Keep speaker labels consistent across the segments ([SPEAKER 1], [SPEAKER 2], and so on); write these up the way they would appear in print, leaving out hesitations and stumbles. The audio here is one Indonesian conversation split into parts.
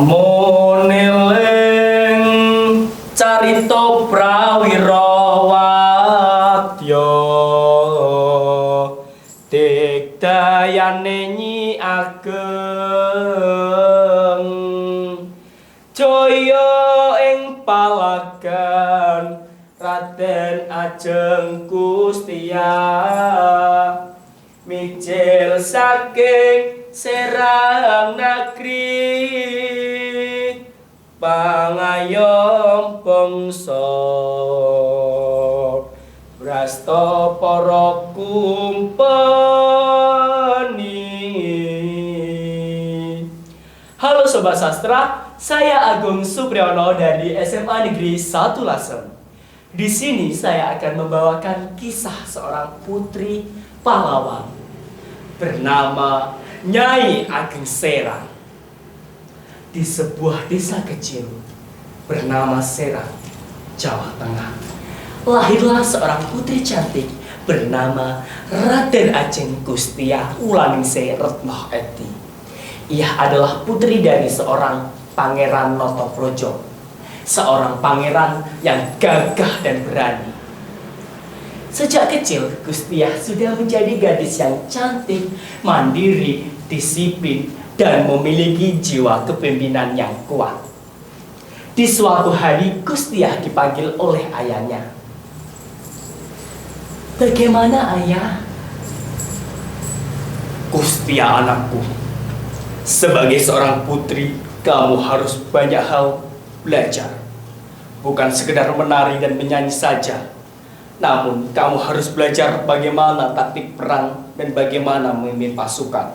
[SPEAKER 1] Lamun carita prawira wadya digdayane nyi ageng jaya ing palagan Raden Ajeng Kustia mijil saking Serang negeri pangayom bangsa brasta para kumpeni. Halo Sobat Sastra, saya Agung Supriyono dari SMA Negeri 1 Lasem. Di sini saya akan membawakan kisah seorang putri pahlawan bernama Nyai Ageng Serang. Di sebuah desa kecil bernama Serang, Jawa Tengah, lahirlah seorang putri cantik bernama Raden Ajeng Kustia Ulaningsih Retno Eti. Ia adalah putri dari seorang Pangeran Notoprojo, seorang pangeran yang gagah dan berani. Sejak kecil, Kustia sudah menjadi gadis yang cantik, mandiri, disiplin, dan memiliki jiwa kepemimpinan yang kuat. Di suatu hari, Kustia dipanggil oleh ayahnya. "Bagaimana, Ayah?" "Kustia anakku, sebagai seorang putri, kamu harus banyak hal belajar. Bukan sekedar menari dan menyanyi saja. Namun, kamu harus belajar bagaimana taktik perang dan bagaimana memimpin pasukan."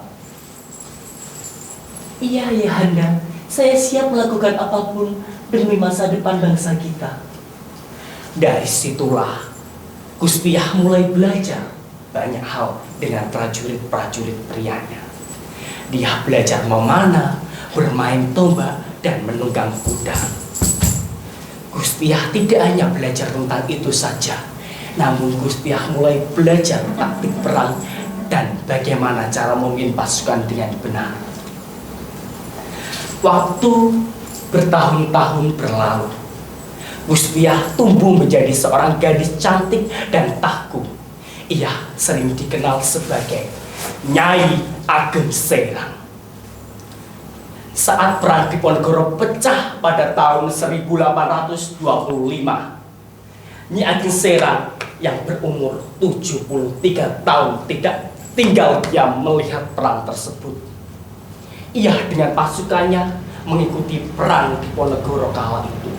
[SPEAKER 1] "Iya, Ayahanda. Saya siap melakukan apapun demi masa depan bangsa kita." Dari situlah Kustia mulai belajar banyak hal dengan prajurit-prajurit prianya. Dia belajar memanah, bermain tombak, dan menunggang kuda. Kustia tidak hanya belajar tentang itu saja, namun Kustia mulai belajar taktik perang dan bagaimana cara memimpin pasukan dengan benar. Waktu bertahun-tahun berlalu, Kustia tumbuh menjadi seorang gadis cantik dan tangguh. Ia sering dikenal sebagai Nyai Ageng Serang. Saat perang Diponegoro pecah pada tahun 1825, Nyai Ageng Serang yang berumur 73 tahun tidak tinggal diam melihat perang tersebut. Ia dengan pasukannya mengikuti perang Diponegoro kala itu.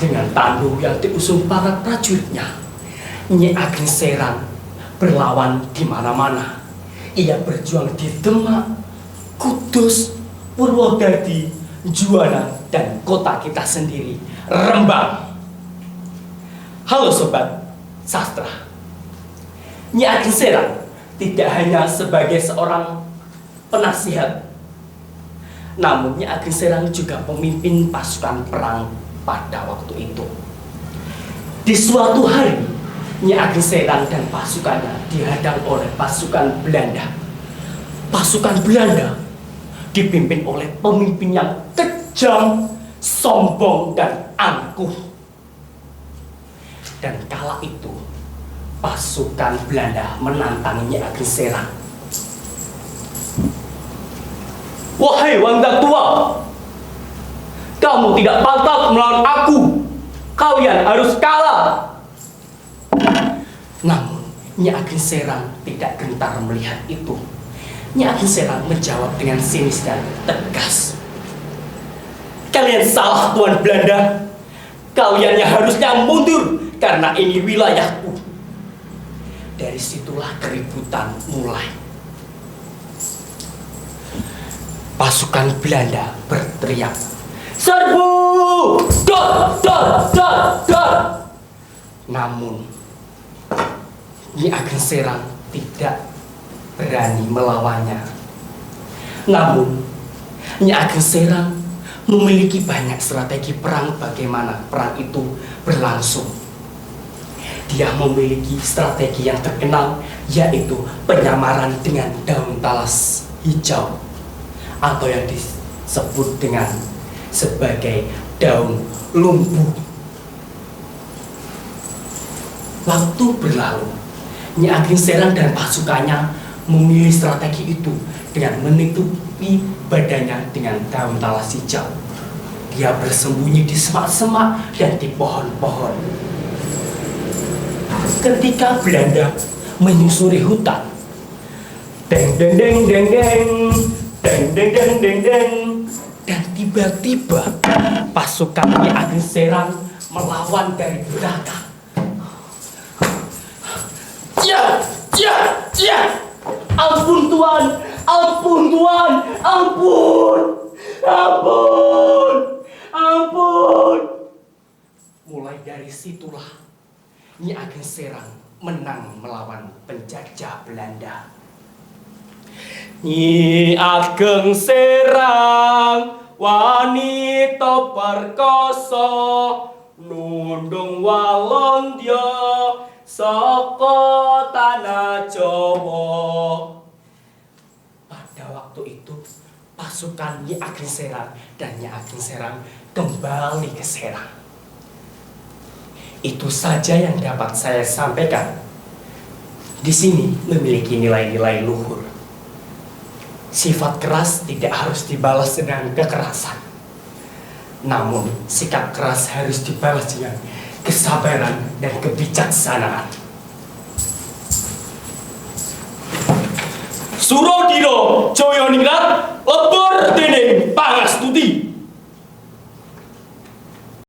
[SPEAKER 1] Dengan tangguh yang diusung para prajuritnya, Nyai Ageng Serang berlawan di mana-mana. Ia berjuang di Demak, Kudus, Purwodadi, Juwana, dan kota kita sendiri, Rembang. Halo Sobat Sastra, Nyai Ageng Serang tidak hanya sebagai seorang penasihat, namun Nyai Ageng Serang juga memimpin pasukan perang pada waktu itu. Di suatu hari, Nyai Ageng Serang dan pasukannya dihadang oleh pasukan Belanda. Pasukan Belanda dipimpin oleh pemimpin yang kejam, sombong, dan angkuh. Dan kala itu, pasukan Belanda menantang Nyai Ageng Serang. "Wahai wanita tua, kamu tidak pantas melawan aku. Kalian harus kalah." Namun, Nyai Ageng Serang tidak gentar melihat itu. Nyai Ageng Serang menjawab dengan sinis dan tegas. "Kalian salah, Tuan Belanda. Kalian yang harusnya mundur karena ini wilayahku." Dari situlah keributan mulai. Pasukan Belanda berteriak, "Serbu! Dot, dot, dot, dot!" Namun, Nyai Ageng Serang tidak berani melawannya. Namun, Nyai Ageng Serang memiliki banyak strategi perang bagaimana perang itu berlangsung. Dia memiliki strategi yang terkenal, yaitu penyamaran dengan daun talas hijau atau yang sebut dengan sebagai daun lumpuh. Waktu berlalu, Nyi Ageng Serang dan pasukannya memilih strategi itu dengan menutupi badannya dengan daun talas hijau. Dia bersembunyi di semak-semak dan di pohon-pohon. Ketika Belanda menyusuri hutan, deng deng deng deng deng, deng deng deng deng deng, dan tiba-tiba pasukan Nyi Ageng Serang melawan dari belakang. Ya, ya, ya! Ampun Tuan, ampun Tuan, ampun, ampun, ampun. Mulai dari situlah Nyi Ageng Serang menang melawan penjajah Belanda. Nyi Ageng Serang, wanita perkasa, nundung Walanda saka tanah Jawa. Pada waktu itu, pasukan Nyi Ageng Serang dan Nyi Ageng Serang kembali ke Serang. Itu saja yang dapat saya sampaikan. Di sini memiliki nilai-nilai luhur. Sifat keras tidak harus dibalas dengan kekerasan. Namun, sikap keras harus dibalas dengan kesabaran dan kebijaksanaan. Suradina Jayaningrat lebur dening Pangastuti.